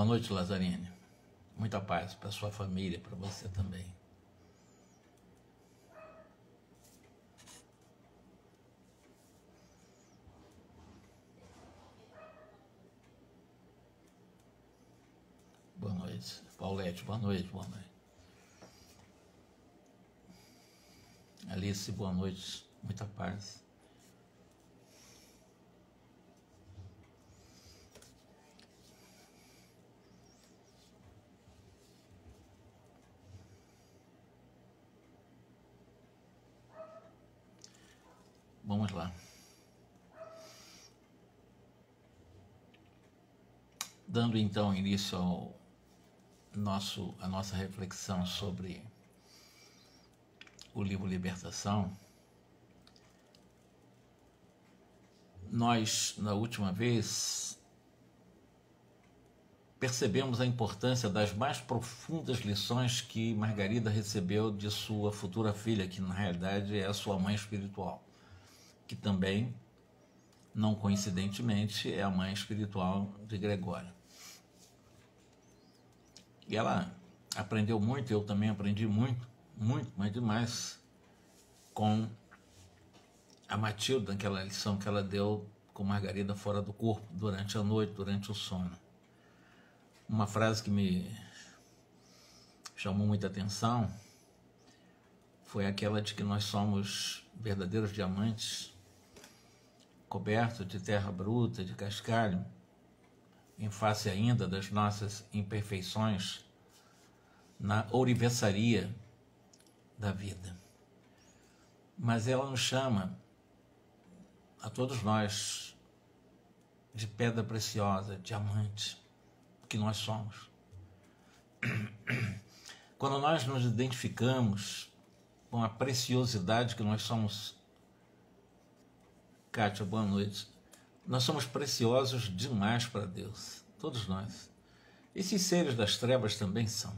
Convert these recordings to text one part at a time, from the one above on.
Boa noite, Lazarine. Muita paz para sua família, para você também. Boa noite. Paulette, boa noite, boa noite. Alice, boa noite. Muita paz. Vamos lá. Dando então início à nossa reflexão sobre o livro Libertação, nós, na última vez, percebemos a importância das mais profundas lições que Margarida recebeu de sua futura filha, que na realidade é a sua mãe espiritual, que também, não coincidentemente, é a mãe espiritual de Gregório. E ela aprendeu muito, eu também aprendi muito, mas demais, com a Matilde, naquela lição que ela deu com Margarida fora do corpo, durante a noite, durante o sono. Uma frase que me chamou muita atenção foi aquela de que nós somos verdadeiros diamantes, cobertos de terra bruta, de cascalho, em face ainda das nossas imperfeições, na ourivesaria da vida. Mas ela nos chama, a todos nós, de pedra preciosa, diamante, que nós somos. Quando nós nos identificamos com a preciosidade que nós somos, Kátia, boa noite, nós somos preciosos demais para Deus, todos nós. Esses seres das trevas também são.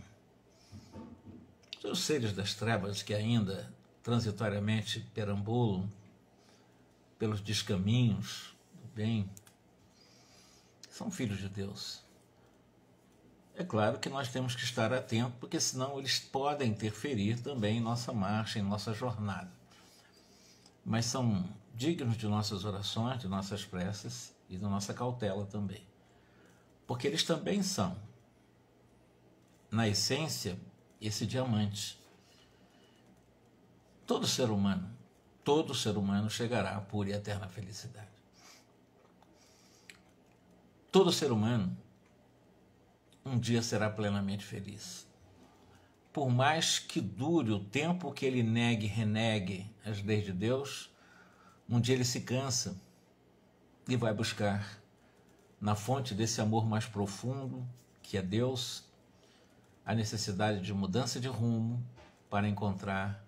Os seres das trevas que ainda transitoriamente perambulam pelos descaminhos do bem, são filhos de Deus. É claro que nós temos que estar atentos, porque senão eles podem interferir também em nossa marcha, em nossa jornada. Mas são dignos de nossas orações, de nossas preces e da nossa cautela também. Porque eles também são, na essência, esse diamante. Todo ser humano chegará à pura e eterna felicidade. Todo ser humano um dia será plenamente feliz. Por mais que dure o tempo que ele negue e renegue as leis de Deus, um dia ele se cansa e vai buscar na fonte desse amor mais profundo, que é Deus, a necessidade de mudança de rumo para encontrar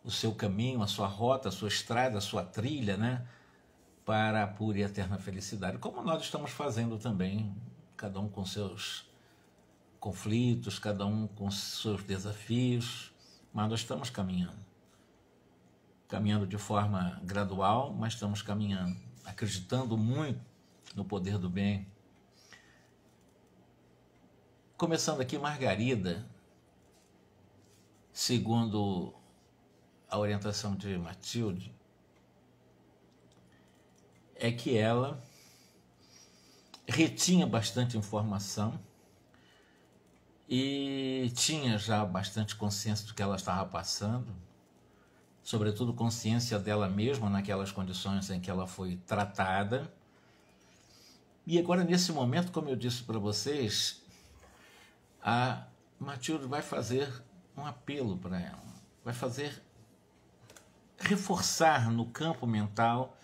o seu caminho, a sua rota, a sua estrada, a sua trilha, né, para a pura e eterna felicidade, como nós estamos fazendo também, cada um com seus conflitos, cada um com seus desafios, mas nós estamos caminhando de forma gradual, mas estamos caminhando, acreditando muito no poder do bem. Começando aqui, Margarida, segundo a orientação de Matilde, é que ela retinha bastante informação e tinha já bastante consciência do que ela estava passando, sobretudo consciência dela mesma naquelas condições em que ela foi tratada. E agora, nesse momento, como eu disse para vocês, a Matilde vai fazer um apelo para ela, vai reforçar no campo mental,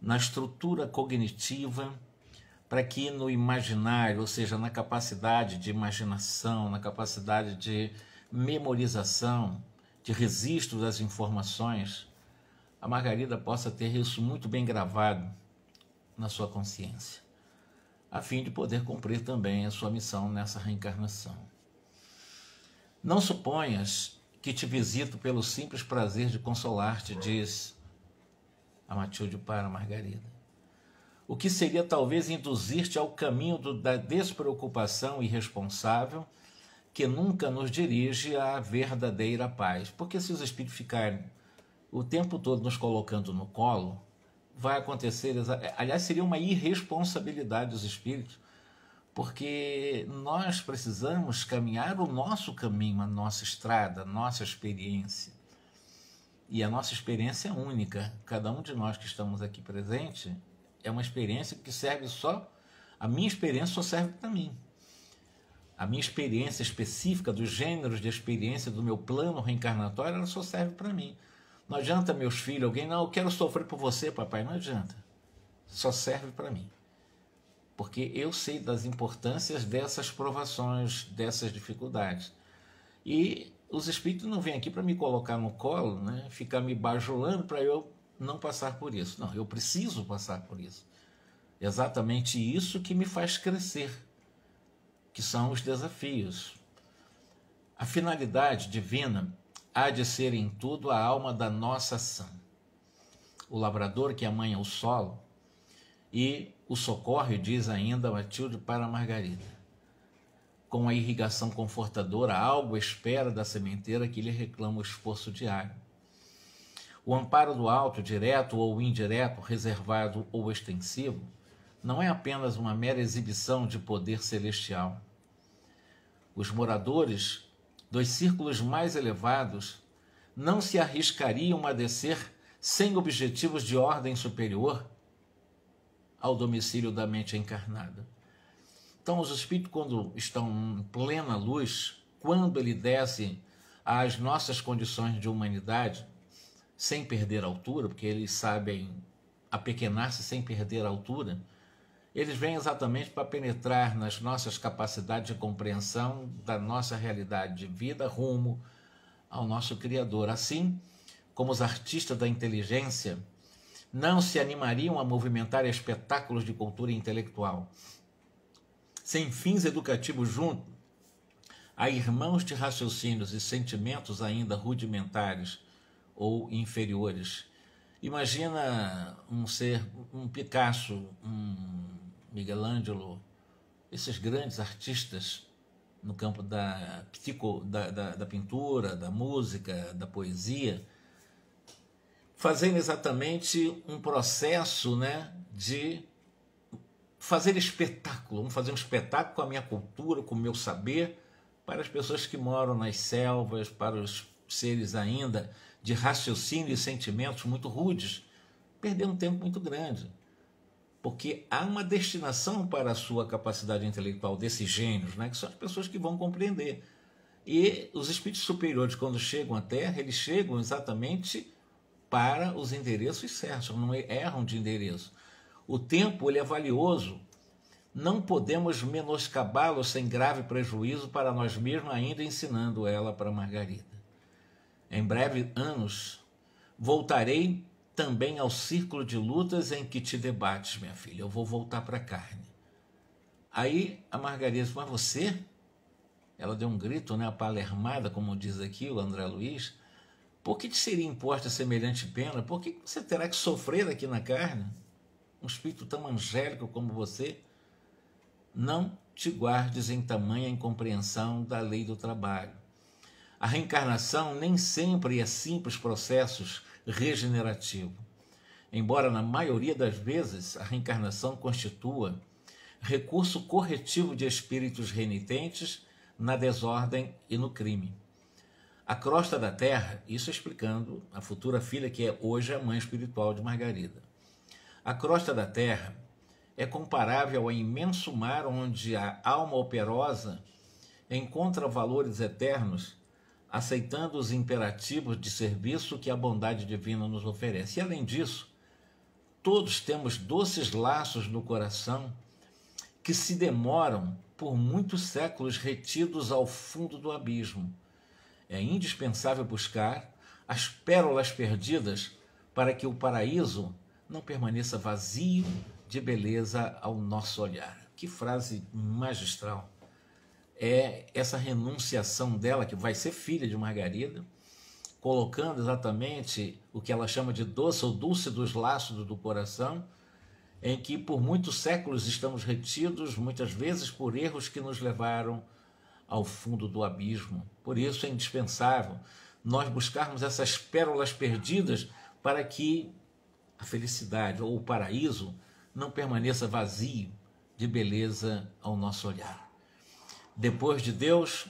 na estrutura cognitiva, para que no imaginário, ou seja, na capacidade de imaginação, na capacidade de memorização, de registro das informações, a Margarida possa ter isso muito bem gravado na sua consciência, a fim de poder cumprir também a sua missão nessa reencarnação. Não suponhas que te visito pelo simples prazer de consolar-te, diz a Matilde para a Margarida. o que seria talvez induzir-te ao caminho da despreocupação irresponsável, que nunca nos dirige à verdadeira paz. Porque se os espíritos ficarem o tempo todo nos colocando no colo, vai acontecer, aliás, seria uma irresponsabilidade dos espíritos, porque nós precisamos caminhar o nosso caminho, a nossa estrada, a nossa experiência. E a nossa experiência é única. Cada um de nós que estamos aqui presente é uma experiência que serve só... A minha experiência só serve para mim. A minha experiência específica dos gêneros de experiência do meu plano reencarnatório, ela só serve para mim. Não adianta, meus filhos, alguém, não, eu quero sofrer por você, papai. Não adianta. Só serve para mim. Porque eu sei das importâncias dessas provações, dessas dificuldades. E os espíritos não vêm aqui para me colocar no colo, né, ficar me bajulando para eu não passar por isso. Não, eu preciso passar por isso. Exatamente isso que me faz crescer, que são os desafios. A finalidade divina há de ser em tudo a alma da nossa ação. O lavrador que amanha o solo e o socorre, diz ainda Matilde para Margarida. Com a irrigação confortadora, algo espera da sementeira que lhe reclama o esforço diário. O amparo do alto, direto ou indireto, reservado ou extensivo, não é apenas uma mera exibição de poder celestial. Os moradores dos círculos mais elevados não se arriscariam a descer sem objetivos de ordem superior ao domicílio da mente encarnada. Então, os espíritos, quando estão em plena luz, quando ele desce às nossas condições de humanidade, sem perder a altura, porque eles sabem apequenar-se sem perder a altura, eles vêm exatamente para penetrar nas nossas capacidades de compreensão da nossa realidade de vida rumo ao nosso Criador. Assim como os artistas da inteligência não se animariam a movimentar espetáculos de cultura intelectual, sem fins educativos junto a irmãos de raciocínios e sentimentos ainda rudimentares ou inferiores. Imagina um ser, um Picasso, um Michelangelo, esses grandes artistas no campo da pintura, da música, da poesia, fazendo exatamente um processo, né, de fazer espetáculo. Vamos fazer um espetáculo com a minha cultura, com o meu saber, para as pessoas que moram nas selvas, para os seres ainda de raciocínio e sentimentos muito rudes, perdendo um tempo muito grande. Porque há uma destinação para a sua capacidade intelectual desses gênios, né, que são as pessoas que vão compreender. E os espíritos superiores, quando chegam à Terra, eles chegam exatamente para os endereços certos, não erram de endereço. O tempo, ele é valioso, não podemos menoscabá-lo sem grave prejuízo para nós mesmos, ainda ensinando ela para Margarida. Em breve anos, voltarei também ao círculo de lutas em que te debates, minha filha. Eu vou voltar para a carne. Aí a Margarida disse, mas você? Ela deu um grito, né, apalermada, como diz aqui o André Luiz. Por que te seria imposta semelhante pena? Por que você terá que sofrer aqui na carne? Um espírito tão angélico como você? Não te guardes em tamanha incompreensão da lei do trabalho. A reencarnação nem sempre é simples processo regenerativo. Embora na maioria das vezes a reencarnação constitua recurso corretivo de espíritos renitentes na desordem e no crime. A crosta da terra, isso explicando a futura filha que é hoje a mãe espiritual de Margarida. A crosta da terra é comparável ao imenso mar onde a alma operosa encontra valores eternos, aceitando os imperativos de serviço que a bondade divina nos oferece. E além disso, todos temos doces laços no coração que se demoram por muitos séculos retidos ao fundo do abismo. É indispensável buscar as pérolas perdidas para que o paraíso não permaneça vazio de beleza ao nosso olhar. Que frase magistral! É essa renunciação dela, que vai ser filha de Margarida, colocando exatamente o que ela chama de doce ou dulce dos laços do coração, em que por muitos séculos estamos retidos, muitas vezes por erros que nos levaram ao fundo do abismo. Por isso é indispensável nós buscarmos essas pérolas perdidas para que a felicidade ou o paraíso não permaneça vazio de beleza ao nosso olhar. Depois de Deus,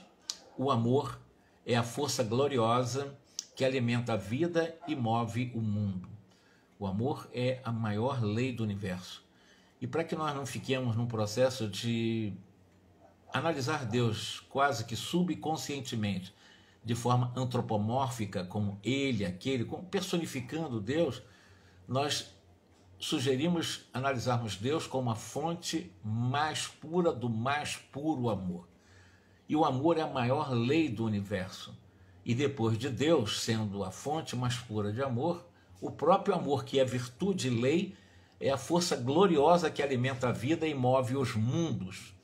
o amor é a força gloriosa que alimenta a vida e move o mundo. O amor é a maior lei do universo. E para que nós não fiquemos num processo de analisar Deus quase que subconscientemente, de forma antropomórfica, como ele, aquele, como personificando Deus, nós sugerimos analisarmos Deus como a fonte mais pura do mais puro amor. E o amor é a maior lei do universo. E depois de Deus, sendo a fonte mais pura de amor, o próprio amor, que é virtude e lei, é a força gloriosa que alimenta a vida e move os mundos.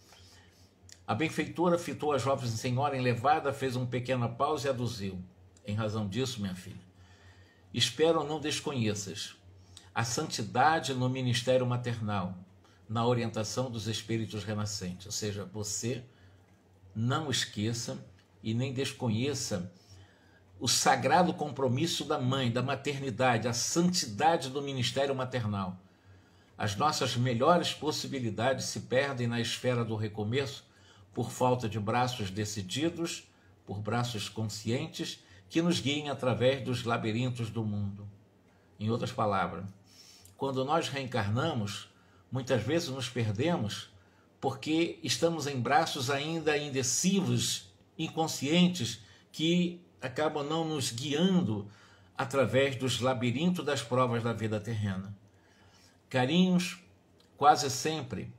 A benfeitora fitou a jovem senhora enlevada, fez uma pequena pausa e aduziu: em razão disso, minha filha, espero não desconheças a santidade no ministério maternal, na orientação dos espíritos renascentes. Ou seja, você não esqueça e nem desconheça o sagrado compromisso da mãe, da maternidade, a santidade do ministério maternal. As nossas melhores possibilidades se perdem na esfera do recomeço por falta de braços decididos, por braços conscientes que nos guiem através dos labirintos do mundo. Em outras palavras, quando nós reencarnamos, muitas vezes nos perdemos porque estamos em braços ainda indecisos, inconscientes, que acabam não nos guiando através dos labirintos das provas da vida terrena. Carinhos, quase sempre,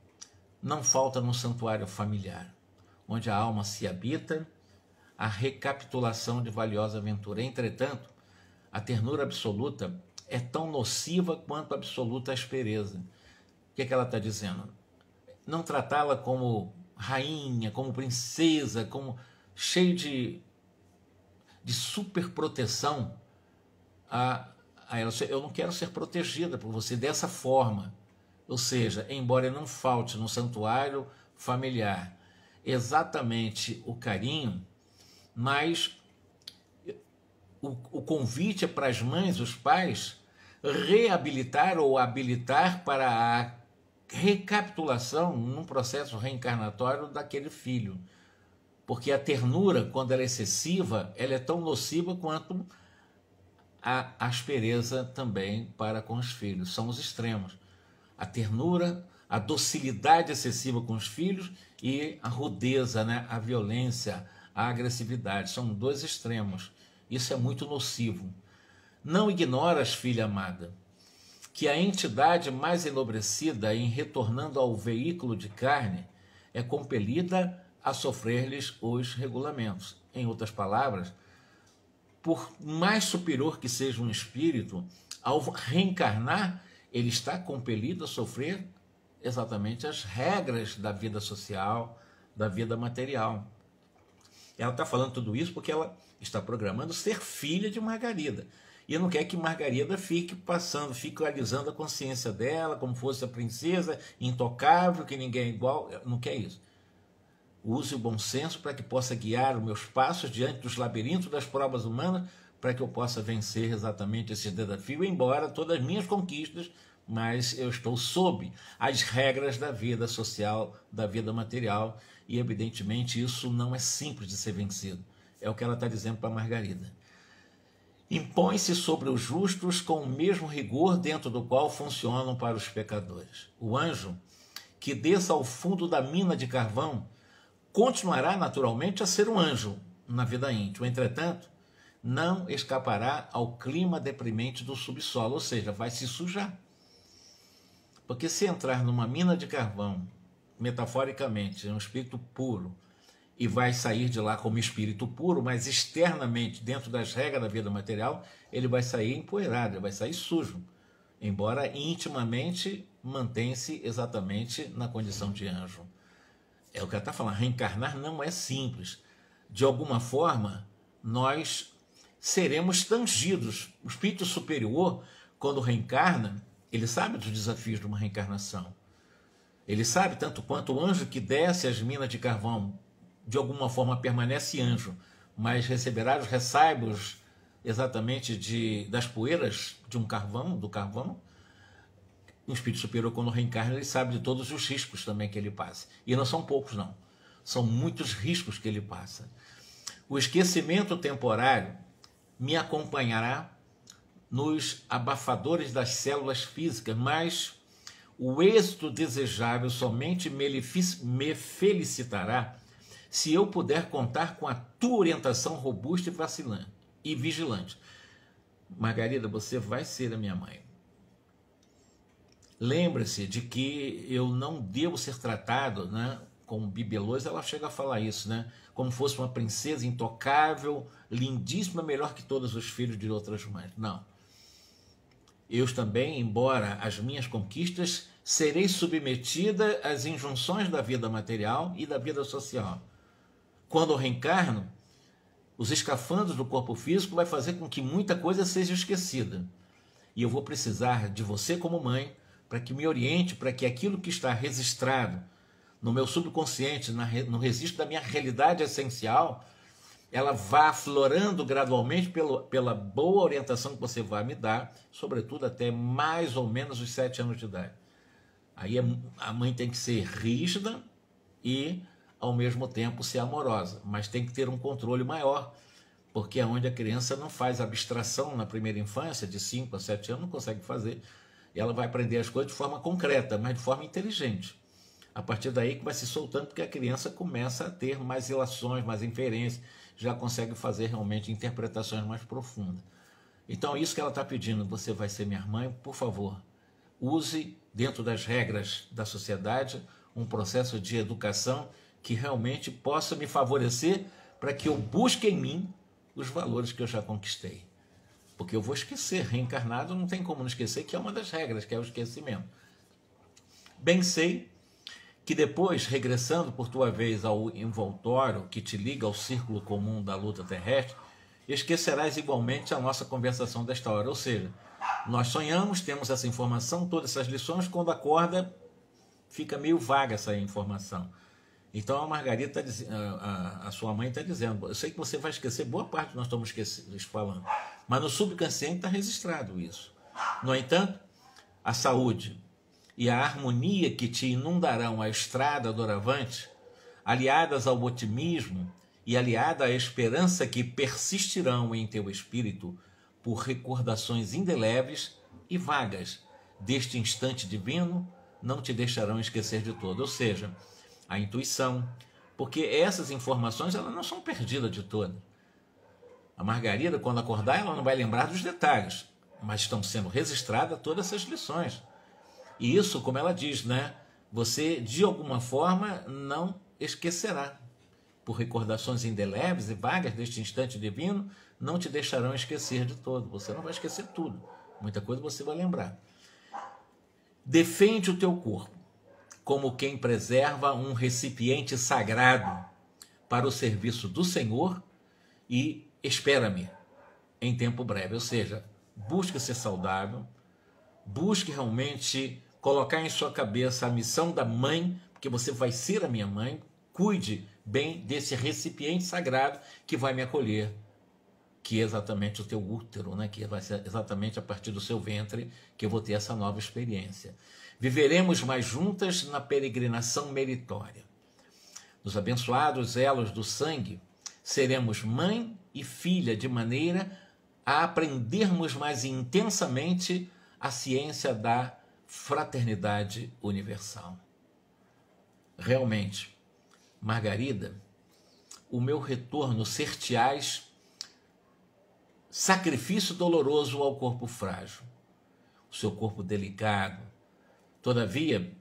não falta no santuário familiar, onde a alma se habita, a recapitulação de valiosa aventura. Entretanto, a ternura absoluta é tão nociva quanto a absoluta aspereza. O que ela está dizendo? Não tratá-la como rainha, como princesa, como cheio de superproteção a ela. Eu não quero ser protegida por você dessa forma. Ou seja, embora não falte no santuário familiar exatamente o carinho, mas o convite é para as mães, os pais, reabilitar ou habilitar para a recapitulação num processo reencarnatório daquele filho. Porque a ternura, quando ela é excessiva, ela é tão nociva quanto a aspereza também para com os filhos. São os extremos. A ternura, a docilidade excessiva com os filhos e a rudeza, né? A violência, a agressividade. São dois extremos. Isso é muito nocivo. Não ignoras, filha amada, que a entidade mais enobrecida, em retornando ao veículo de carne, é compelida a sofrer-lhes os regulamentos. Em outras palavras, por mais superior que seja um espírito, ao reencarnar, ele está compelido a sofrer exatamente as regras da vida social, da vida material. Ela está falando tudo isso porque ela está programando ser filha de Margarida. E não quer que Margarida fique fique alisando a consciência dela, como fosse a princesa, intocável, que ninguém é igual. Não quer isso. Use o bom senso para que possa guiar os meus passos diante dos labirintos das provas humanas, para que eu possa vencer exatamente esse desafio, embora todas as minhas conquistas, mas eu estou sob as regras da vida social, da vida material, e evidentemente isso não é simples de ser vencido. É o que ela está dizendo para Margarida. Impõe-se sobre os justos com o mesmo rigor dentro do qual funcionam para os pecadores. O anjo que desça ao fundo da mina de carvão continuará naturalmente a ser um anjo na vida íntima. Entretanto, não escapará ao clima deprimente do subsolo, ou seja, vai se sujar. Porque se entrar numa mina de carvão, metaforicamente, é um espírito puro, e vai sair de lá como espírito puro, mas externamente, dentro das regras da vida material, ele vai sair empoeirado, ele vai sair sujo, embora intimamente mantém-se exatamente na condição de anjo. É o que ela está falando, reencarnar não é simples. De alguma forma, nós seremos tangidos. O espírito superior, quando reencarna, Ele sabe dos desafios de uma reencarnação. Ele sabe tanto quanto o anjo que desce às minas de carvão, de alguma forma permanece anjo, mas receberá os ressaibos exatamente das poeiras de um carvão, do carvão. Um espírito superior, quando reencarna, ele sabe de todos os riscos também que ele passa. E não são poucos, não. São muitos riscos que ele passa. O esquecimento temporário me acompanhará nos abafadores das células físicas, mas o êxito desejável somente me felicitará se eu puder contar com a tua orientação robusta e vigilante. Margarida, você vai ser a minha mãe. Lembre-se de que eu não devo ser tratado, né, como bibelôs, ela chega a falar isso, né, como fosse uma princesa intocável, lindíssima, melhor que todos os filhos de outras mães. Não. Eu também, embora as minhas conquistas, serei submetida às injunções da vida material e da vida social. Quando eu reencarno, os escafandros do corpo físico vai fazer com que muita coisa seja esquecida. E eu vou precisar de você como mãe para que me oriente, para que aquilo que está registrado no meu subconsciente, no registro da minha realidade essencial, ela vá aflorando gradualmente pela boa orientação que você vai me dar, sobretudo até mais ou menos os 7 anos de idade. Aí a mãe tem que ser rígida e, ao mesmo tempo, ser amorosa, mas tem que ter um controle maior, porque é onde a criança não faz abstração na primeira infância, de 5 a 7 anos, não consegue fazer. Ela vai aprender as coisas de forma concreta, mas de forma inteligente. A partir daí que vai se soltando, porque a criança começa a ter mais relações, mais inferências, já consegue fazer realmente interpretações mais profundas. Então, isso que ela está pedindo, você vai ser minha mãe, por favor, use, dentro das regras da sociedade, um processo de educação que realmente possa me favorecer para que eu busque em mim os valores que eu já conquistei. Porque eu vou esquecer, reencarnado não tem como não esquecer, que é uma das regras, que é o esquecimento. Bem sei que depois, regressando por tua vez ao envoltório que te liga ao círculo comum da luta terrestre, esquecerás igualmente a nossa conversação desta hora. Ou seja, nós sonhamos, temos essa informação, todas essas lições, quando acorda, fica meio vaga essa informação. Então a Margarida, a sua mãe está dizendo, eu sei que você vai esquecer boa parte do que nós estamos falando, mas no subconsciente está registrado isso. No entanto, a saúde e a harmonia que te inundarão a estrada doravante, aliadas ao otimismo e aliada à esperança que persistirão em teu espírito por recordações indeléveis e vagas deste instante divino, não te deixarão esquecer de todo. Ou seja, a intuição, porque essas informações elas não são perdidas de todo. A Margarida, quando acordar, ela não vai lembrar dos detalhes, mas estão sendo registradas todas essas lições. E isso, como ela diz, né? Você, de alguma forma, não esquecerá. Por recordações indeléveis e vagas deste instante divino, não te deixarão esquecer de todo. Você não vai esquecer tudo. Muita coisa você vai lembrar. Defende o teu corpo como quem preserva um recipiente sagrado para o serviço do Senhor e espera-me em tempo breve. Ou seja, busque ser saudável, busque realmente colocar em sua cabeça a missão da mãe, porque você vai ser a minha mãe, cuide bem desse recipiente sagrado que vai me acolher, que é exatamente o teu útero, né? Que vai ser exatamente a partir do seu ventre que eu vou ter essa nova experiência. Viveremos mais juntas na peregrinação meritória. Nos abençoados elos do sangue, seremos mãe e filha de maneira a aprendermos mais intensamente a ciência da fraternidade universal. Realmente, Margarida, o meu retorno ser-te-ás sacrifício doloroso ao corpo frágil, o seu corpo delicado. Todavia,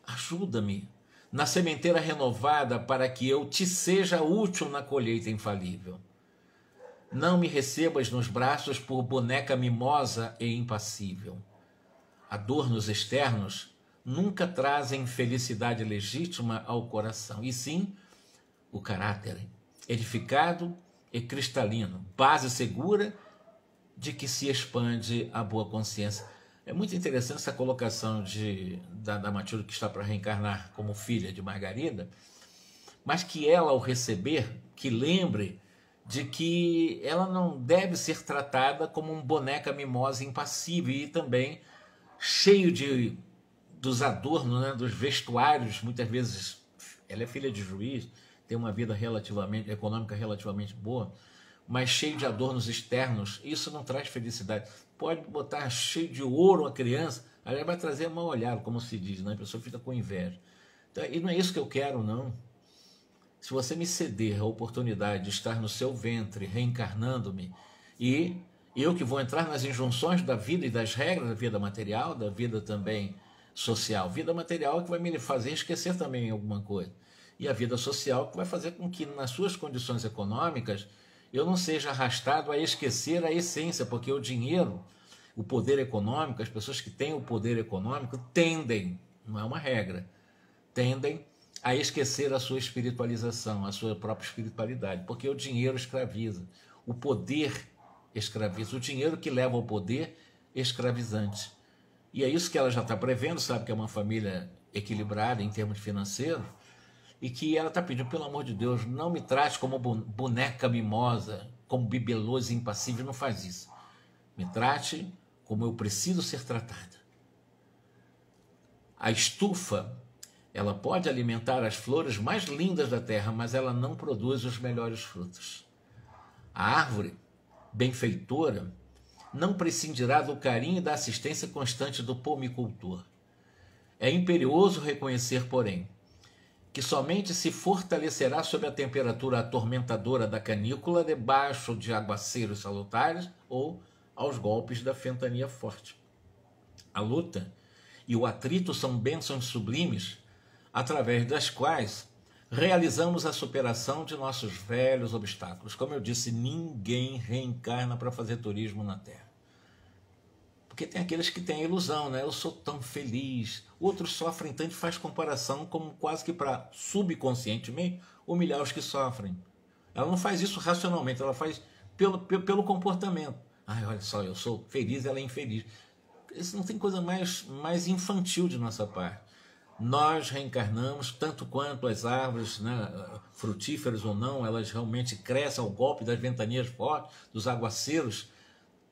ajuda-me na sementeira renovada para que eu te seja útil na colheita infalível. Não me recebas nos braços por boneca mimosa e impassível. Adornos externos nunca trazem felicidade legítima ao coração, e sim o caráter edificado e cristalino, base segura de que se expande a boa consciência. É muito interessante essa colocação da Matilde, que está para reencarnar como filha de Margarida, mas que ela, ao receber, que lembre de que ela não deve ser tratada como um boneca mimosa impassível e também cheio dos adornos, né, dos vestuários. Muitas vezes ela é filha de juiz, tem uma vida econômica relativamente boa, mas cheio de adornos externos. Isso não traz felicidade. Pode botar cheio de ouro a criança, ela vai trazer mal olhado, como se diz, né? A pessoa fica com inveja. Então, e não é isso que eu quero, não. Se você me ceder a oportunidade de estar no seu ventre, reencarnando-me, e eu que vou entrar nas injunções da vida e das regras da vida material, da vida também social. Vida material é que vai me fazer esquecer também alguma coisa. E a vida social que vai fazer com que, nas suas condições econômicas, eu não seja arrastado a esquecer a essência, porque o dinheiro, o poder econômico, as pessoas que têm o poder econômico tendem, não é uma regra, tendem a esquecer a sua espiritualização, a sua própria espiritualidade, porque o dinheiro escraviza, o poder escraviza, o dinheiro que leva ao poder escravizante. E é isso que ela já está prevendo, sabe que é uma família equilibrada em termos financeiros, e que ela está pedindo, pelo amor de Deus, não me trate como boneca mimosa, como bibeloso e impassível, não faz isso. Me trate como eu preciso ser tratada. A estufa, ela pode alimentar as flores mais lindas da terra, mas ela não produz os melhores frutos. A árvore benfeitora não prescindirá do carinho e da assistência constante do pomicultor. É imperioso reconhecer, porém, que somente se fortalecerá sob a temperatura atormentadora da canícula, debaixo de aguaceiros salutares ou aos golpes da ventania forte. A luta e o atrito são bênçãos sublimes, através das quais realizamos a superação de nossos velhos obstáculos. Como eu disse, ninguém reencarna para fazer turismo na Terra. Porque tem aqueles que têm a ilusão, né? Eu sou tão feliz. Outros sofrem tanto e faz comparação como quase que para subconscientemente humilhar os que sofrem. Ela não faz isso racionalmente, ela faz pelo comportamento. Ai, olha só, eu sou feliz, ela é infeliz. Isso não tem coisa mais infantil de nossa parte. Nós reencarnamos tanto quanto as árvores, né, frutíferas ou não, elas realmente crescem ao golpe das ventanias fortes, dos aguaceiros.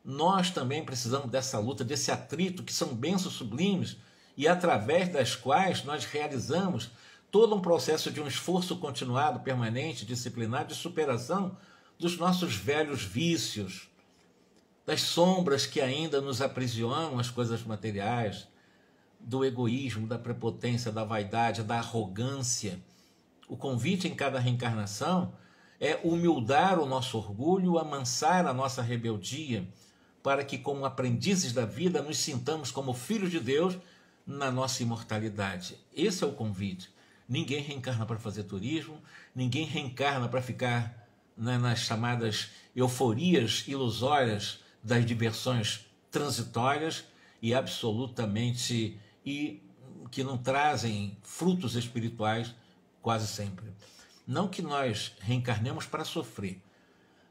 Nós também precisamos dessa luta, desse atrito, que são bênçãos sublimes, e através das quais nós realizamos todo um processo de um esforço continuado, permanente, disciplinado, de superação dos nossos velhos vícios, das sombras que ainda nos aprisionam as coisas materiais, do egoísmo, da prepotência, da vaidade, da arrogância. O convite em cada reencarnação é humildar o nosso orgulho, amansar a nossa rebeldia, para que, como aprendizes da vida, nos sintamos como filhos de Deus na nossa imortalidade. Esse é o convite. Ninguém reencarna para fazer turismo, ninguém reencarna para ficar, né, nas chamadas euforias ilusórias das diversões transitórias e absolutamente que não trazem frutos espirituais quase sempre. Não que nós reencarnemos para sofrer.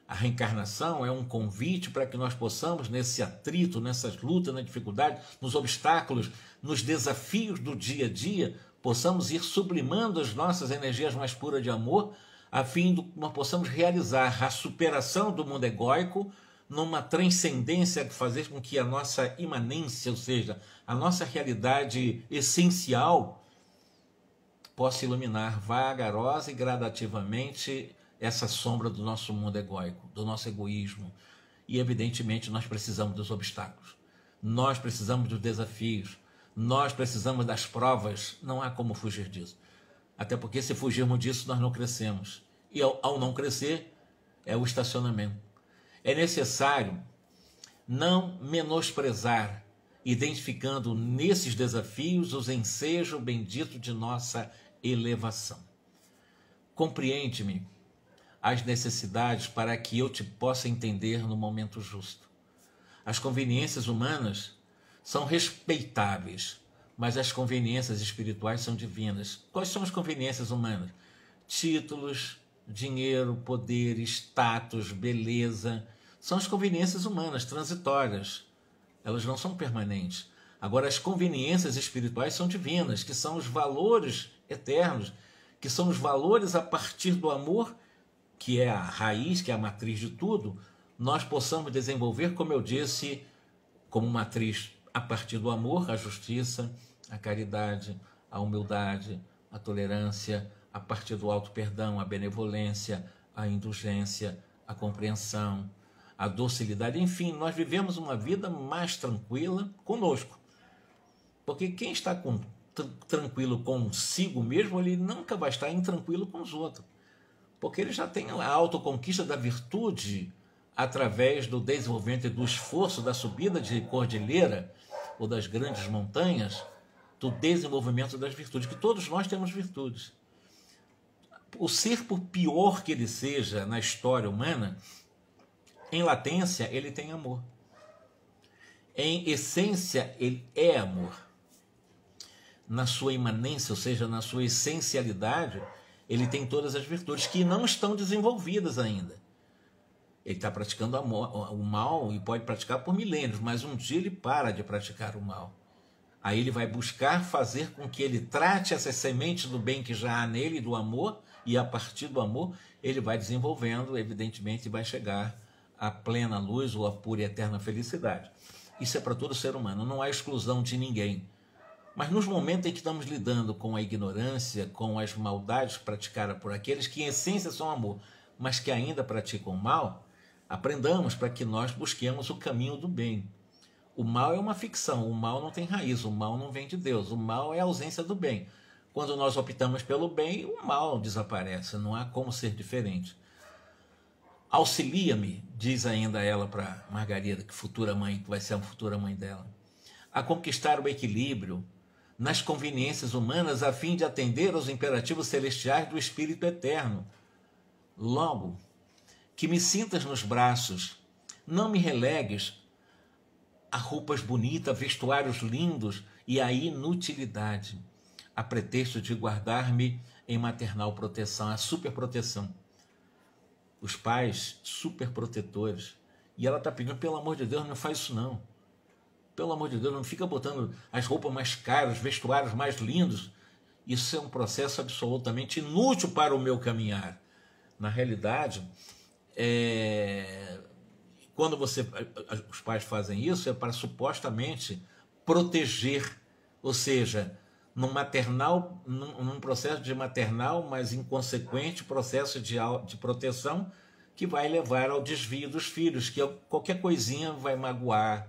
A reencarnação é um convite para que nós possamos, nesse atrito, nessas lutas, na dificuldade, nos obstáculos, nos desafios do dia a dia, possamos ir sublimando as nossas energias mais puras de amor, a fim de que nós possamos realizar a superação do mundo egóico numa transcendência que fazer com que a nossa imanência, ou seja, a nossa realidade essencial, possa iluminar vagarosa e gradativamente essa sombra do nosso mundo egóico, do nosso egoísmo. E, evidentemente, nós precisamos dos obstáculos, nós precisamos dos desafios, nós precisamos das provas, não há como fugir disso. Até porque, se fugirmos disso, nós não crescemos. E, ao não crescer, é o estacionamento. É necessário não menosprezar, identificando nesses desafios os ensejos benditos de nossa elevação. Compreende-me as necessidades para que eu te possa entender no momento justo. As conveniências humanas são respeitáveis, mas as conveniências espirituais são divinas. Quais são as conveniências humanas? Títulos, dinheiro, poder, status, beleza, são as conveniências humanas, transitórias. elas não são permanentes. Agora, as conveniências espirituais são divinas, que são os valores eternos, que são os valores a partir do amor, que é a raiz, que é a matriz de tudo, nós possamos desenvolver, como eu disse, como matriz a partir do amor, a justiça, a caridade, a humildade, a tolerância, a partir do auto-perdão, a benevolência, a indulgência, a compreensão, a docilidade. Enfim, nós vivemos uma vida mais tranquila conosco. Porque quem está tranquilo consigo mesmo, ele nunca vai estar intranquilo com os outros. Porque ele já tem a autoconquista da virtude através do desenvolvimento e do esforço da subida de cordilheira ou das grandes montanhas, do desenvolvimento das virtudes, que todos nós temos virtudes. O ser, por pior que ele seja na história humana, em latência ele tem amor. Em essência ele é amor. Na sua imanência, ou seja, na sua essencialidade, ele tem todas as virtudes que não estão desenvolvidas ainda. Ele está praticando o mal e pode praticar por milênios, mas um dia ele para de praticar o mal. Aí ele vai buscar fazer com que ele trate essas sementes do bem que já há nele, do amor, e a partir do amor ele vai desenvolvendo, evidentemente, e vai chegar à plena luz ou à pura e eterna felicidade. Isso é para todo ser humano, não há exclusão de ninguém. Mas nos momentos em que estamos lidando com a ignorância, com as maldades praticadas por aqueles que em essência são amor, mas que ainda praticam o mal, aprendamos para que nós busquemos o caminho do bem. O mal é uma ficção, o mal não tem raiz, o mal não vem de Deus, o mal é a ausência do bem. Quando nós optamos pelo bem, o mal desaparece, não há como ser diferente. Auxilia-me, diz ainda ela para Margarida, que futura mãe, que vai ser a futura mãe dela, a conquistar o equilíbrio nas conveniências humanas a fim de atender aos imperativos celestiais do Espírito Eterno. Logo, que me sintas nos braços, não me relegues a roupas bonitas, vestuários lindos e a inutilidade, a pretexto de guardar-me em maternal proteção, a superproteção. Os pais superprotetores. E ela está pedindo, pelo amor de Deus, não faz isso não. Pelo amor de Deus, não fica botando as roupas mais caras, os vestuários mais lindos. Isso é um processo absolutamente inútil para o meu caminhar. Na realidade, quando os pais fazem isso, é para supostamente proteger, ou seja, num processo de maternal, mas inconsequente processo de proteção que vai levar ao desvio dos filhos, que qualquer coisinha vai magoar,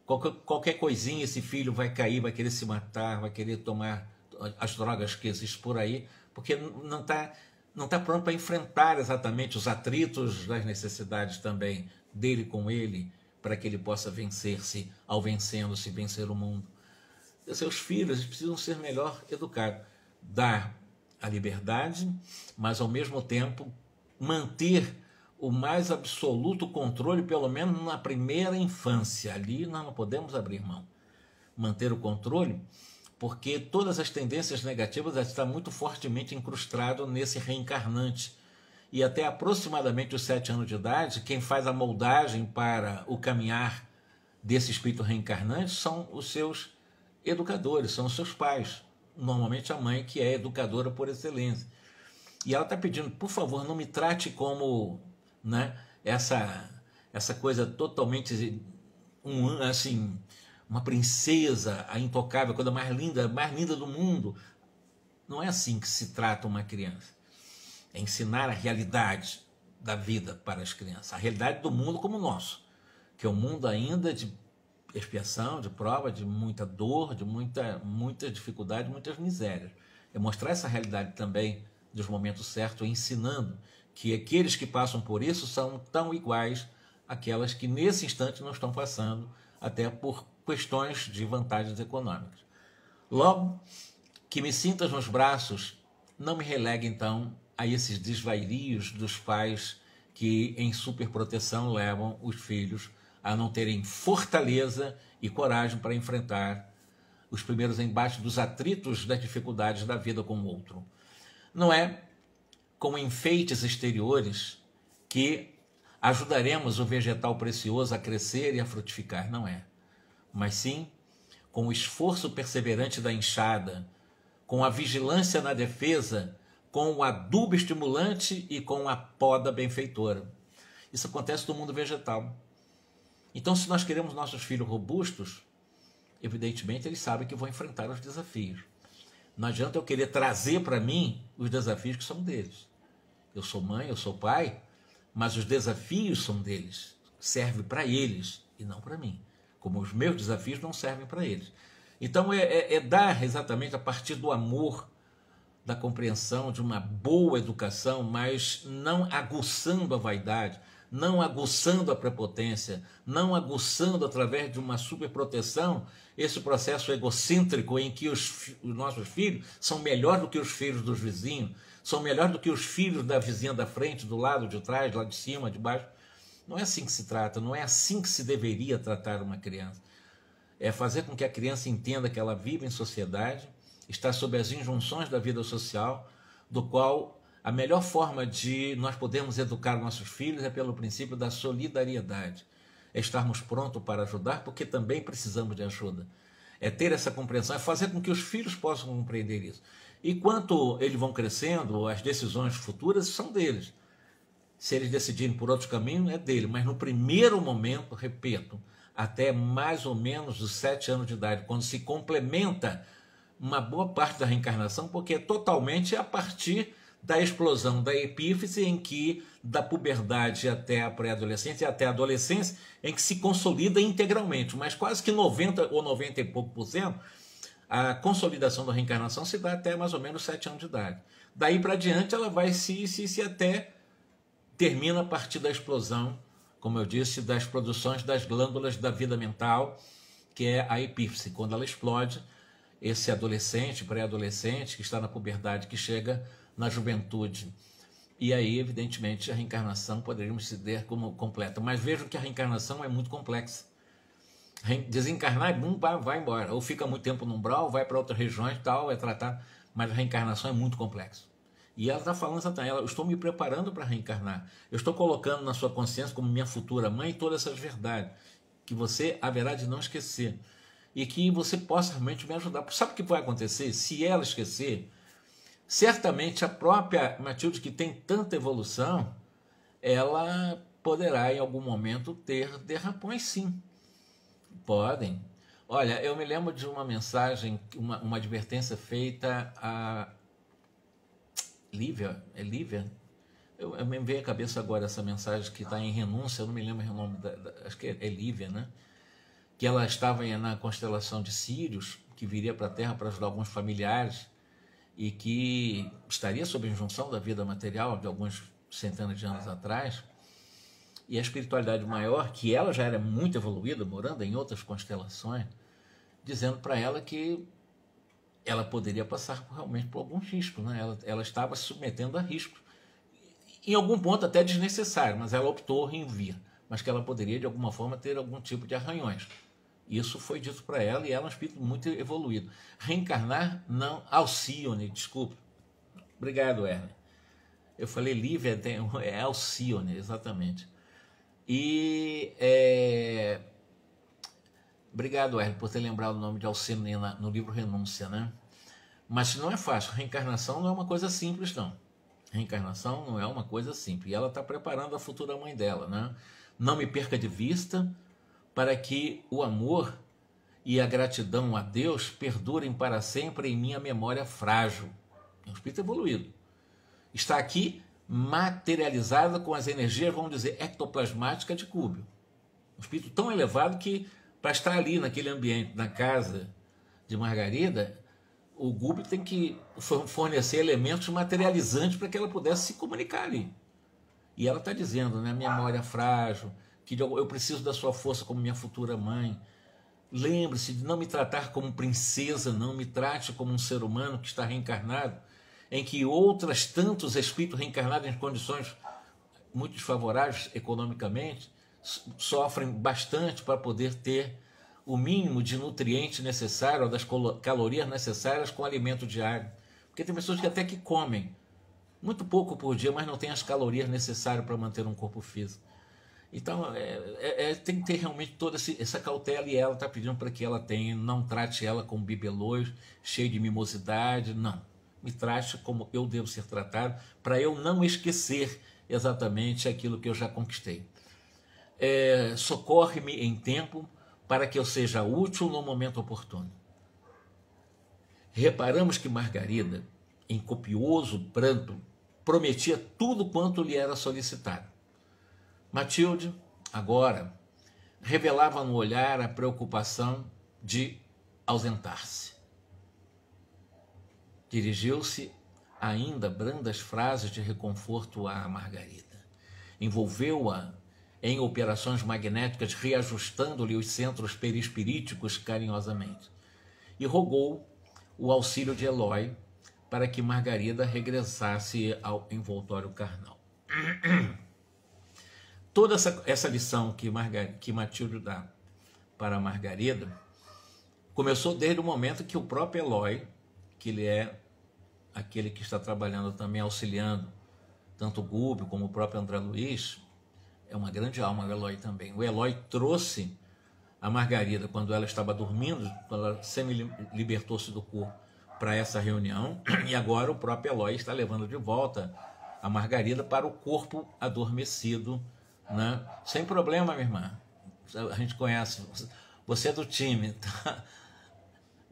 qualquer coisinha esse filho vai cair, vai querer se matar, vai querer tomar as drogas que existem por aí, porque não está pronto para enfrentar exatamente os atritos das necessidades também dele com ele, para que ele possa vencer-se, ao vencendo-se, vencer o mundo. Seus filhos precisam ser melhor educados, dar a liberdade, mas ao mesmo tempo manter o mais absoluto controle, pelo menos na primeira infância. Ali nós não podemos abrir mão. Manter o controle, porque todas as tendências negativas estão muito fortemente incrustadas nesse reencarnante. E até aproximadamente os 7 anos de idade, quem faz a moldagem para o caminhar desse espírito reencarnante são os seus educadores, são os seus pais. Normalmente a mãe, que é educadora por excelência. E ela está pedindo, por favor, não me trate como, né, essa coisa totalmente, assim, uma princesa, a intocável, a coisa mais linda do mundo. Não é assim que se trata uma criança. É ensinar a realidade da vida para as crianças, a realidade do mundo como o nosso, que é um mundo ainda de expiação, de prova, de muita dor, de muita dificuldade, muitas misérias. É mostrar essa realidade também dos momentos certos, ensinando que aqueles que passam por isso são tão iguais àquelas que nesse instante não estão passando, até por questões de vantagens econômicas. Logo, que me sintas nos braços, não me relegue então a esses desvairios dos pais que em superproteção levam os filhos a não terem fortaleza e coragem para enfrentar os primeiros embates dos atritos, das dificuldades da vida com o outro. Não é com enfeites exteriores que ajudaremos o vegetal precioso a crescer e a frutificar, não é. mas sim com o esforço perseverante da enxada, com a vigilância na defesa, com o adubo estimulante e com a poda benfeitora. Isso acontece no mundo vegetal. Então, se nós queremos nossos filhos robustos, evidentemente eles sabem que vão enfrentar os desafios. Não adianta eu querer trazer para mim os desafios que são deles. Eu sou mãe, eu sou pai, mas os desafios são deles. Serve para eles e não para mim. Como os meus desafios não servem para eles. Então é dar exatamente a partir do amor, da compreensão, de uma boa educação, mas não aguçando a vaidade, não aguçando a prepotência, não aguçando através de uma superproteção esse processo egocêntrico em que os nossos filhos são melhor do que os filhos dos vizinhos, são melhor do que os filhos da vizinha da frente, do lado de trás, lá de cima, de baixo. Não é assim que se trata, não é assim que se deveria tratar uma criança. É fazer com que a criança entenda que ela vive em sociedade, está sob as injunções da vida social, do qual a melhor forma de nós podermos educar nossos filhos é pelo princípio da solidariedade. É estarmos prontos para ajudar, porque também precisamos de ajuda. É ter essa compreensão, é fazer com que os filhos possam compreender isso. E quanto eles vão crescendo, as decisões futuras são deles. Se eles decidirem por outros caminhos, é dele. Mas no primeiro momento, repito, até mais ou menos os 7 anos de idade, quando se complementa uma boa parte da reencarnação, porque é totalmente a partir da explosão da epífise, em que da puberdade até a pré-adolescência e até a adolescência, em que se consolida integralmente, mas quase que 90 ou 90 e pouco por cento, a consolidação da reencarnação se dá até mais ou menos 7 anos de idade. Daí para diante ela vai se até termina a partir da explosão, como eu disse, das produções das glândulas da vida mental, que é a epífise. Quando ela explode, esse adolescente, pré-adolescente, que está na puberdade, que chega na juventude. E aí, evidentemente, a reencarnação poderíamos se ter como completa. Mas vejam que a reencarnação é muito complexa. Desencarnar, vai embora. Ou fica muito tempo no umbral, vai para outras regiões, tal, é tratado. Mas a reencarnação é muito complexa. E ela está falando exatamente, eu estou me preparando para reencarnar. Eu estou colocando na sua consciência, como minha futura mãe, todas essas verdades, que você haverá de não esquecer. E que você possa realmente me ajudar. Sabe o que vai acontecer? Se ela esquecer, certamente a própria Matilde, que tem tanta evolução, ela poderá em algum momento ter derrapões, sim. Podem. Olha, eu me lembro de uma mensagem, uma advertência feita a Lívia, é Lívia? Eu me veio à cabeça agora essa mensagem que está em Renúncia, eu não me lembro o nome, acho que é Lívia, né? Que ela estava na constelação de Sírios, que viria para a Terra para ajudar alguns familiares e que estaria sob a injunção da vida material de alguns centenas de anos atrás, e a espiritualidade maior, que ela já era muito evoluída, morando em outras constelações, dizendo para ela que ela poderia passar realmente por alguns riscos, né? Ela estava se submetendo a riscos, em algum ponto até desnecessário, mas ela optou em vir, mas que ela poderia de alguma forma ter algum tipo de arranhões. Isso foi dito para ela e ela é um espírito muito evoluído. Reencarnar, não. Alcione, desculpe. Obrigado, Ernie. Eu falei Lívia, é Alcione, exatamente. E obrigado, Ernie, por ter lembrado o nome de Alcione no livro Renúncia, né? Mas não é fácil. Reencarnação não é uma coisa simples, não. Reencarnação não é uma coisa simples. E ela está preparando a futura mãe dela, né? Não me perca de vista, para que o amor e a gratidão a Deus perdurem para sempre em minha memória frágil. É um espírito evoluído. Está aqui materializado com as energias, vamos dizer, ectoplasmáticas de Cúbio. Um espírito tão elevado que, para estar ali naquele ambiente, na casa de Margarida, o Cúbio tem que fornecer elementos materializantes para que ela pudesse se comunicar ali. E ela está dizendo, né, memória frágil, que eu preciso da sua força como minha futura mãe. Lembre-se de não me tratar como princesa, não me trate como um ser humano que está reencarnado, em que outras tantos espíritos reencarnados em condições muito desfavoráveis economicamente sofrem bastante para poder ter o mínimo de nutrientes necessário, ou das calorias necessárias com alimento diário. Porque tem pessoas que até que comem muito pouco por dia, mas não têm as calorias necessárias para manter um corpo físico. Então, tem que ter realmente toda essa cautela, e ela está pedindo para que ela tenha. Não trate ela como bibelôs, cheio de mimosidade, não. Me trate como eu devo ser tratado, para eu não esquecer exatamente aquilo que eu já conquistei. Socorre-me em tempo, para que eu seja útil no momento oportuno. Reparamos que Margarida, em copioso pranto, prometia tudo quanto lhe era solicitado. Matilde, agora, revelava no olhar a preocupação de ausentar-se. Dirigiu-se ainda brandas frases de reconforto à Margarida. Envolveu-a em operações magnéticas, reajustando-lhe os centros perispiríticos carinhosamente. E rogou o auxílio de Eloy para que Margarida regressasse ao envoltório carnal. Toda essa lição que Matilde dá para Margarida começou desde o momento que o próprio Eloy, que ele é aquele que está trabalhando também, auxiliando tanto o Gúbio como o próprio André Luiz, é uma grande alma o Eloy também. O Eloy trouxe a Margarida, quando ela estava dormindo, quando ela semi-libertou-se do corpo, para essa reunião, e agora o próprio Eloy está levando de volta a Margarida para o corpo adormecido, né? Sem problema, minha irmã. A gente conhece. Você é do time, tá?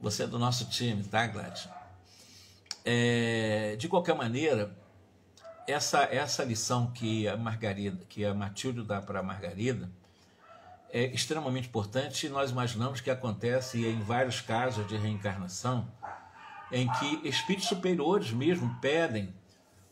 Você é do nosso time, tá, Gladys? De qualquer maneira, essa lição que a Matilde dá para a Margarida, é extremamente importante, e nós imaginamos que acontece em vários casos de reencarnação, em que espíritos superiores mesmo pedem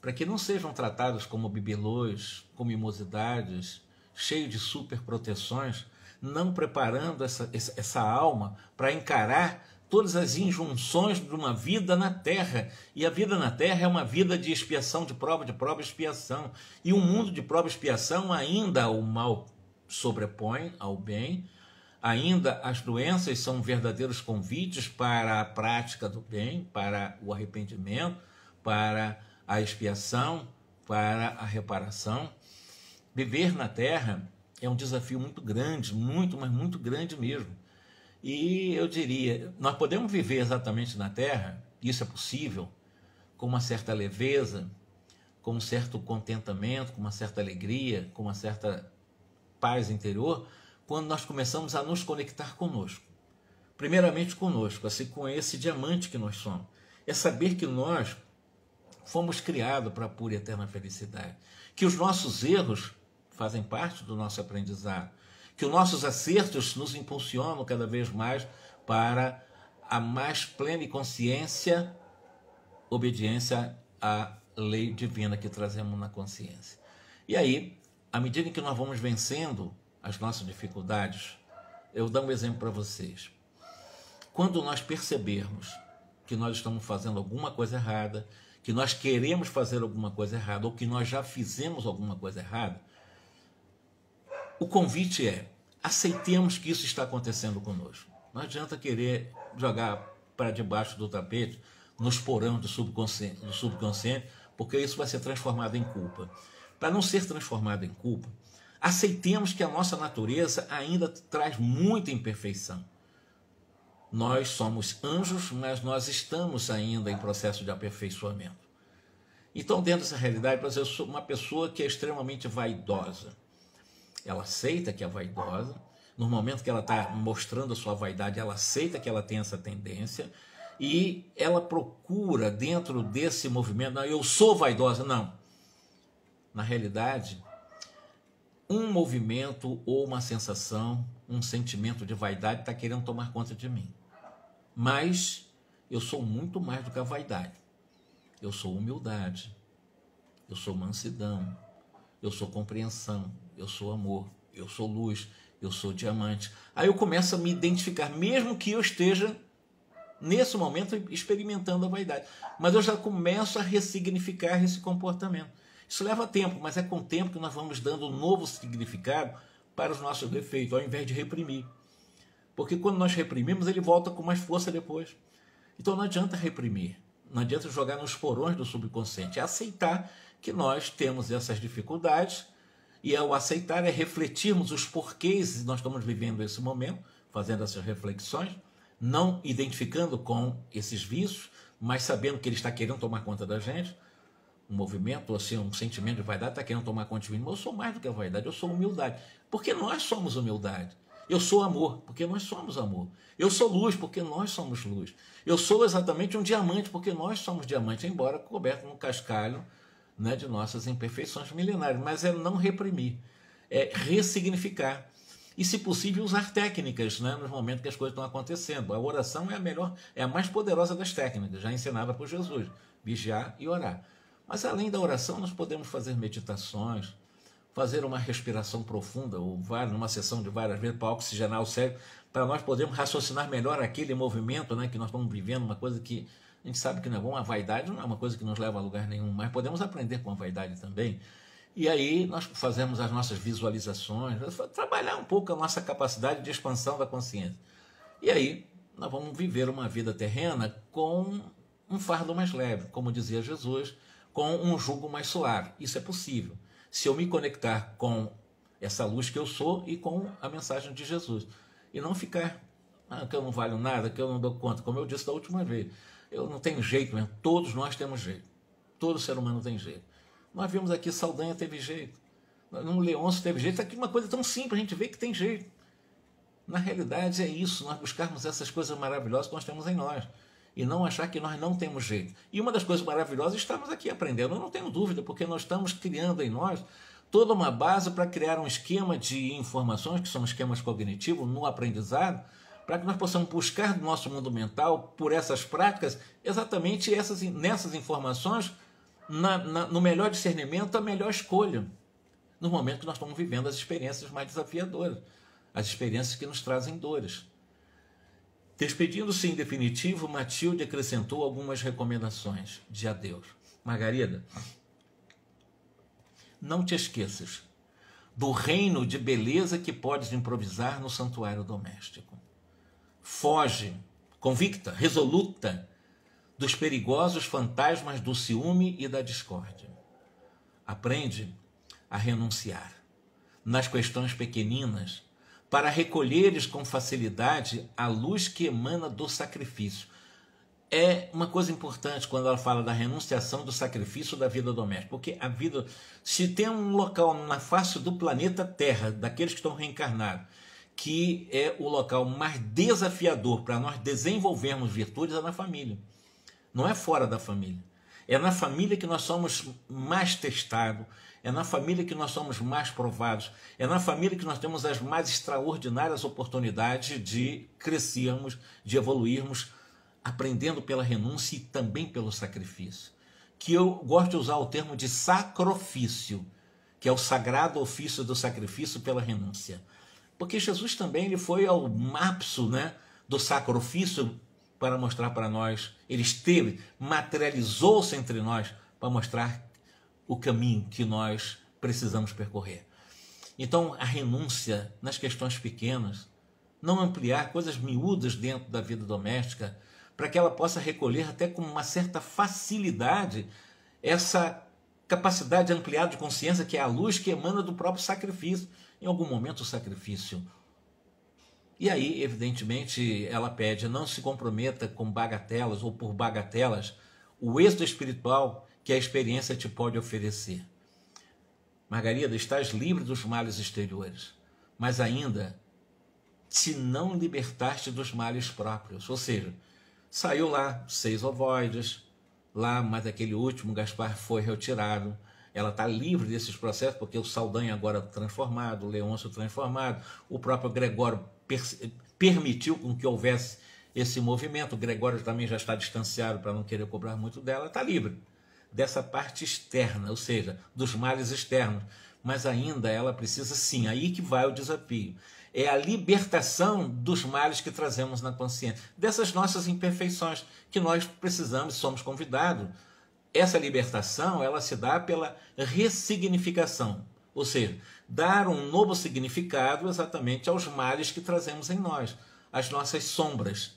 para que não sejam tratados como bibelôs, com mimosidades, cheios de superproteções, não preparando essa alma para encarar todas as injunções de uma vida na Terra. E a vida na Terra é uma vida de expiação, de prova e expiação. E um mundo de prova e expiação, ainda o mal sobrepõe ao bem, ainda as doenças são verdadeiros convites para a prática do bem, para o arrependimento, para a expiação, para a reparação. Viver na Terra é um desafio muito grande, mas muito grande mesmo. E eu diria, nós podemos viver exatamente na Terra, isso é possível, com uma certa leveza, com um certo contentamento, com uma certa alegria, com uma certa paz interior, quando nós começamos a nos conectar conosco. Primeiramente conosco, assim, com esse diamante que nós somos. É saber que nós fomos criados para a pura e eterna felicidade. Que os nossos erros fazem parte do nosso aprendizado. Que os nossos acertos nos impulsionam cada vez mais para a mais plena consciência, obediência à lei divina que trazemos na consciência. E aí, à medida que nós vamos vencendo as nossas dificuldades, eu dou um exemplo para vocês. Quando nós percebermos que nós estamos fazendo alguma coisa errada, que nós queremos fazer alguma coisa errada, ou que nós já fizemos alguma coisa errada, o convite é: aceitemos que isso está acontecendo conosco. Não adianta querer jogar para debaixo do tapete, nos porões do subconsciente, porque isso vai ser transformado em culpa. Para não ser transformado em culpa, aceitemos que a nossa natureza ainda traz muita imperfeição. Nós somos anjos, mas nós estamos ainda em processo de aperfeiçoamento. Então, dentro dessa realidade, por exemplo, eu sou uma pessoa que é extremamente vaidosa. Ela aceita que é vaidosa. No momento que ela está mostrando a sua vaidade, ela aceita que ela tem essa tendência e ela procura, dentro desse movimento, não, eu sou vaidosa, não. Na realidade, um movimento ou uma sensação, um sentimento de vaidade está querendo tomar conta de mim. Mas eu sou muito mais do que a vaidade. Eu sou humildade, eu sou mansidão, eu sou compreensão, eu sou amor, eu sou luz, eu sou diamante. Aí eu começo a me identificar, mesmo que eu esteja, nesse momento, experimentando a vaidade. Mas eu já começo a ressignificar esse comportamento. Isso leva tempo, mas é com o tempo que nós vamos dando um novo significado para os nossos defeitos, ao invés de reprimir. Porque quando nós reprimimos, ele volta com mais força depois. Então não adianta reprimir, não adianta jogar nos porões do subconsciente, é aceitar que nós temos essas dificuldades E ao aceitar é refletirmos os porquês nós estamos vivendo esse momento, fazendo essas reflexões, não identificando com esses vícios, mas sabendo que ele está querendo tomar conta da gente. Um movimento, ou assim, um sentimento de vaidade está querendo tomar conta de mim. Mas eu sou mais do que a vaidade, eu sou humildade. Porque nós somos humildade. Eu sou amor, porque nós somos amor. Eu sou luz, porque nós somos luz. Eu sou exatamente um diamante, porque nós somos diamante, embora coberto no cascalho, né, de nossas imperfeições milenares. Mas é não reprimir, é ressignificar. E, se possível, usar técnicas, né, nos momentos que as coisas estão acontecendo. A oração é a melhor, é a mais poderosa das técnicas, já ensinada por Jesus, vigiar e orar. Mas, além da oração, nós podemos fazer meditações, fazer uma respiração profunda, ou numa sessão de várias vezes, para oxigenar o cérebro, para nós podermos raciocinar melhor aquele movimento, né, que nós estamos vivendo, uma coisa que a gente sabe que não é bom. A vaidade não é uma coisa que nos leva a lugar nenhum, mas podemos aprender com a vaidade também. E aí nós fazemos as nossas visualizações, trabalhar um pouco a nossa capacidade de expansão da consciência. E aí nós vamos viver uma vida terrena com um fardo mais leve, como dizia Jesus, com um jugo mais suave. Isso é possível, se eu me conectar com essa luz que eu sou e com a mensagem de Jesus. E não ficar, que eu não valho nada, que eu não dou conta, como eu disse da última vez. Eu não tenho jeito mesmo, todos nós temos jeito. Todo ser humano tem jeito. Nós vimos aqui, Saldanha teve jeito, no Leôncio teve jeito. Aqui uma coisa tão simples, a gente vê que tem jeito. Na realidade é isso, nós buscarmos essas coisas maravilhosas que nós temos em nós. E não achar que nós não temos jeito. E uma das coisas maravilhosas é estarmos aqui aprendendo. Eu não tenho dúvida, porque nós estamos criando em nós toda uma base para criar um esquema de informações, que são esquemas cognitivos, no aprendizado, para que nós possamos buscar do nosso mundo mental, por essas práticas, exatamente nessas informações, no melhor discernimento, a melhor escolha, no momento que nós estamos vivendo as experiências mais desafiadoras, as experiências que nos trazem dores. Despedindo-se em definitivo, Matilde acrescentou algumas recomendações de adeus. Margarida, não te esqueças do reino de beleza que podes improvisar no santuário doméstico. Foge, convicta, resoluta, dos perigosos fantasmas do ciúme e da discórdia. Aprende a renunciar nas questões pequeninas, para recolheres com facilidade a luz que emana do sacrifício. É uma coisa importante quando ela fala da renunciação do sacrifício da vida doméstica, porque a vida, se tem um local na face do planeta Terra, daqueles que estão reencarnados, que é o local mais desafiador para nós desenvolvermos virtudes, é na família. Não é fora da família. É na família que nós somos mais testados, é na família que nós somos mais provados, é na família que nós temos as mais extraordinárias oportunidades de crescermos, de evoluirmos, aprendendo pela renúncia e também pelo sacrifício. Que eu gosto de usar o termo de sacrifício, que é o sagrado ofício do sacrifício pela renúncia. Porque Jesus também ele foi ao ápice, né, do sacrifício para mostrar para nós, ele esteve, materializou-se entre nós para mostrar o caminho que nós precisamos percorrer. Então, a renúncia nas questões pequenas, não ampliar coisas miúdas dentro da vida doméstica, para que ela possa recolher até com uma certa facilidade essa capacidade ampliada de consciência, que é a luz que emana do próprio sacrifício. Em algum momento o sacrifício. E aí, evidentemente, ela pede, não se comprometa com bagatelas ou por bagatelas o êxito espiritual que a experiência te pode oferecer. Margarida, estás livre dos males exteriores, mas ainda te não libertaste dos males próprios. Ou seja, saiu lá 6 ovoides, lá, mas aquele último, Gaspar, foi retirado. Ela está livre desses processos, porque o Saldanha agora transformado, o Leôncio transformado, o próprio Gregório permitiu com que houvesse esse movimento. O Gregório também já está distanciado para não querer cobrar muito dela, está livre dessa parte externa, ou seja, dos males externos. Mas ainda ela precisa, sim, aí que vai o desafio. É a libertação dos males que trazemos na consciência, dessas nossas imperfeições que nós precisamos, somos convidados. Essa libertação, ela se dá pela ressignificação, ou seja, dar um novo significado exatamente aos males que trazemos em nós, as nossas sombras.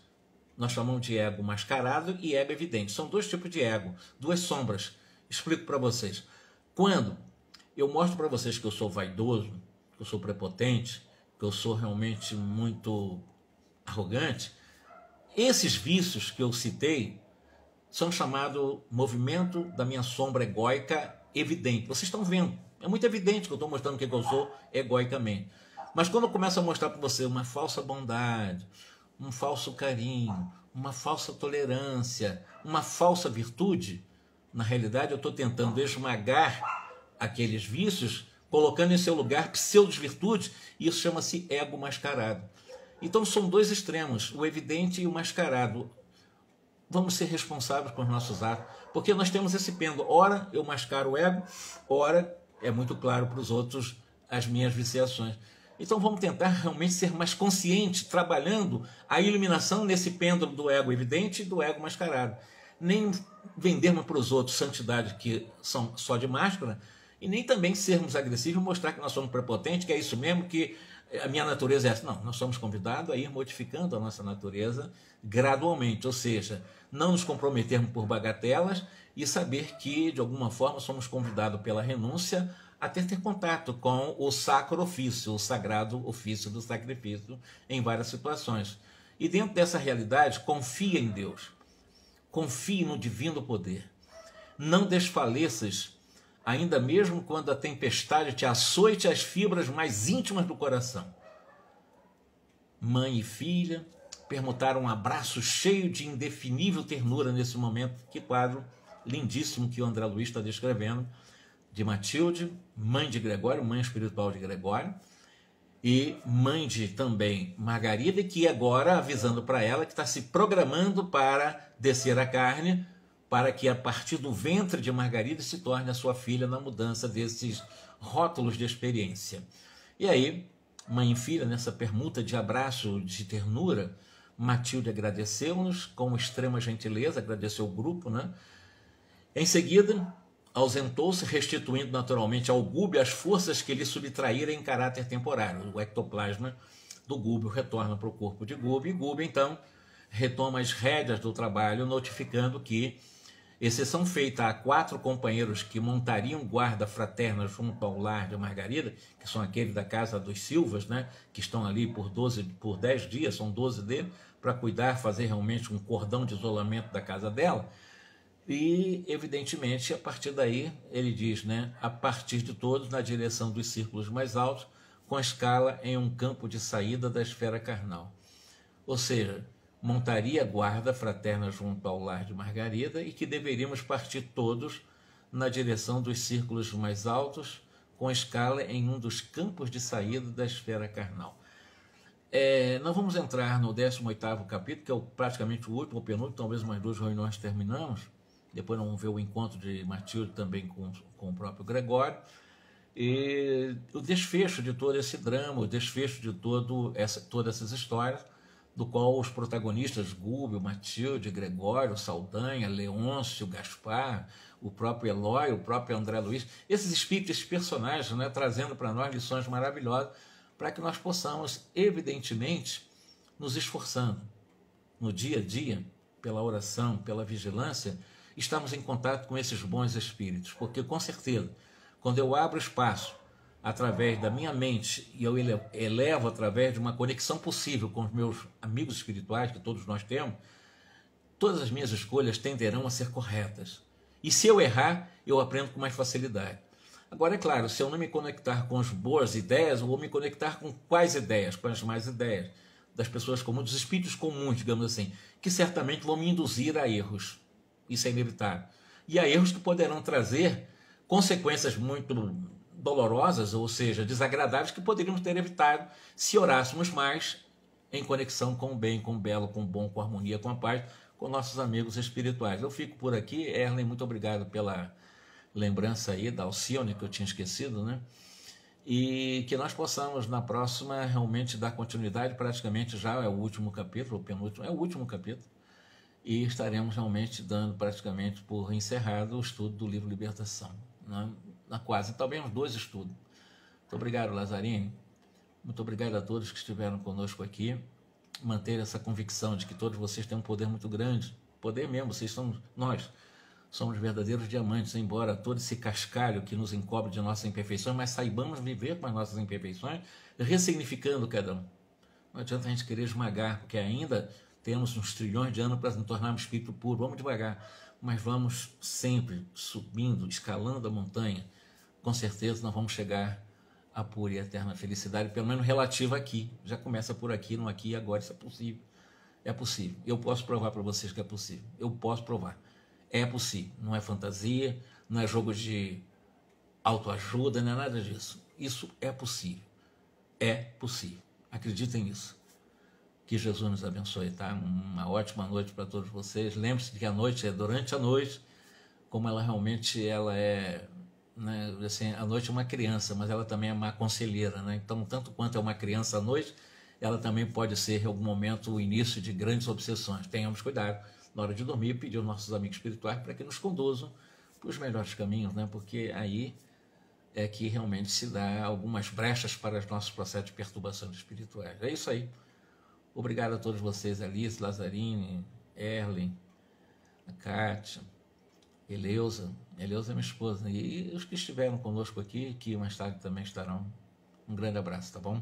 Nós chamamos de ego mascarado e ego evidente. São 2 tipos de ego, 2 sombras. Explico para vocês. Quando eu mostro para vocês que eu sou vaidoso, que eu sou prepotente, que eu sou realmente muito arrogante, esses vícios que eu citei são chamados movimento da minha sombra egóica evidente. Vocês estão vendo, é muito evidente que eu estou mostrando o que eu sou egoicamente. Mas quando eu começo a mostrar para você uma falsa bondade, um falso carinho, uma falsa tolerância, uma falsa virtude, na realidade eu estou tentando esmagar aqueles vícios, colocando em seu lugar pseudo-virtudes, e isso chama-se ego mascarado. Então são dois extremos, o evidente e o mascarado. Vamos ser responsáveis com os nossos atos, porque nós temos esse pêndulo. Ora eu mascaro o ego, ora é muito claro para os outros as minhas viciações. Então vamos tentar realmente ser mais conscientes, trabalhando a iluminação nesse pêndulo do ego evidente e do ego mascarado. Nem vendermos para os outros santidade que são só de máscara, e nem também sermos agressivos e mostrar que nós somos prepotentes, que é isso mesmo, que a minha natureza é essa. Não, nós somos convidados a ir modificando a nossa natureza gradualmente, ou seja, não nos comprometermos por bagatelas e saber que, de alguma forma, somos convidados pela renúncia até ter contato com o sacro ofício, o sagrado ofício do sacrifício em várias situações. E dentro dessa realidade, confia em Deus, confie no divino poder. Não desfaleças, ainda mesmo quando a tempestade te açoite as fibras mais íntimas do coração. Mãe e filha permutaram um abraço cheio de indefinível ternura nesse momento. Que quadro lindíssimo que o André Luiz está descrevendo, de Matilde, mãe de Gregório, mãe espiritual de Gregório, e mãe de também Margarida, que agora avisando para ela que está se programando para descer a carne, para que a partir do ventre de Margarida se torne a sua filha na mudança desses rótulos de experiência. E aí, mãe e filha, nessa permuta de abraço, de ternura, Matilde agradeceu-nos com extrema gentileza, agradeceu o grupo, né? Em seguida, ausentou-se, restituindo naturalmente ao Gúbio as forças que lhe subtraíram em caráter temporário. O ectoplasma do Gúbio retorna para o corpo de Gúbio, e Gúbio, então, retoma as rédeas do trabalho, notificando que exceção feita a 4 companheiros que montariam guarda fraterna junto ao lar de Margarida, que são aqueles da casa dos Silvas, né, que estão ali por 10 dias, são 12 deles, para cuidar, fazer realmente um cordão de isolamento da casa dela. E, evidentemente, a partir daí, ele diz, né, a partir de todos, na direção dos círculos mais altos, com a escala em um campo de saída da esfera carnal. Ou seja, montaria guarda fraterna junto ao lar de Margarida, e que deveríamos partir todos na direção dos círculos mais altos, com escala em um dos campos de saída da esfera carnal. Nós vamos entrar no 18º capítulo, que é praticamente o último, o penúltimo, talvez mais 2 reuniões terminamos. Depois vamos ver o encontro de Matilde também com o próprio Gregório. E o desfecho de todo esse drama, o desfecho de todas essas histórias, do qual os protagonistas, Gúbio, Matilde, Gregório, Saldanha, Leôncio, Gaspar, o próprio Eloy, o próprio André Luiz, esses espíritos, esses personagens, né, trazendo para nós lições maravilhosas, para que nós possamos, evidentemente, nos esforçando no dia a dia, pela oração, pela vigilância, estamos em contato com esses bons espíritos, porque com certeza, quando eu abro espaço através da minha mente e eu elevo através de uma conexão possível com os meus amigos espirituais, que todos nós temos, todas as minhas escolhas tenderão a ser corretas. E se eu errar, eu aprendo com mais facilidade. Agora, é claro, se eu não me conectar com as boas ideias, eu vou me conectar com quais ideias? Com as más ideias das pessoas comuns, dos espíritos comuns, digamos assim, que certamente vão me induzir a erros. Isso é inevitável. E há erros que poderão trazer consequências muito dolorosas, ou seja, desagradáveis, que poderíamos ter evitado se orássemos mais em conexão com o bem, com o belo, com o bom, com a harmonia, com a paz, com nossos amigos espirituais. Eu fico por aqui. Erlen, muito obrigado pela lembrança aí da Alcione, que eu tinha esquecido, né? E que nós possamos, na próxima, realmente dar continuidade. Praticamente já é o último capítulo, o penúltimo, é o último capítulo, e estaremos realmente dando praticamente por encerrado o estudo do livro Libertação, né? Na quase, talvez uns 2 estudos. Muito obrigado, Lazzarini. Muito obrigado a todos que estiveram conosco aqui. Manter essa convicção de que todos vocês têm um poder muito grande, poder mesmo, vocês são nós. Somos verdadeiros diamantes, embora todo esse cascalho que nos encobre de nossas imperfeições, mas saibamos viver com as nossas imperfeições, ressignificando cada um. Não adianta a gente querer esmagar, porque ainda temos uns trilhões de anos para nos tornar um espírito puro. Vamos devagar, mas vamos sempre subindo, escalando a montanha. Com certeza nós vamos chegar à pura e eterna felicidade, pelo menos relativa aqui. Já começa por aqui, não aqui e agora. Isso é possível. É possível. Eu posso provar para vocês que é possível. Eu posso provar. É possível. Não é fantasia, não é jogo de autoajuda, não é nada disso. Isso é possível. É possível. Acreditem nisso. Que Jesus nos abençoe, tá? Uma ótima noite para todos vocês. Lembre-se de que a noite é durante a noite, como ela realmente é, né? Assim, a noite é uma criança, mas ela também é uma conselheira, né? Então, tanto quanto é uma criança à noite, ela também pode ser, em algum momento, o início de grandes obsessões. Tenhamos cuidado na hora de dormir, pedir aos nossos amigos espirituais para que nos conduzam para os melhores caminhos, né? Porque aí é que realmente se dá algumas brechas para os nossos processos de perturbações espirituais. É isso aí. Obrigado a todos vocês, Alice, Lazarine, Erlen, a Kátia, Eleusa. Eleusa é minha esposa. E os que estiveram conosco aqui, que mais tarde também estarão. Um grande abraço, tá bom?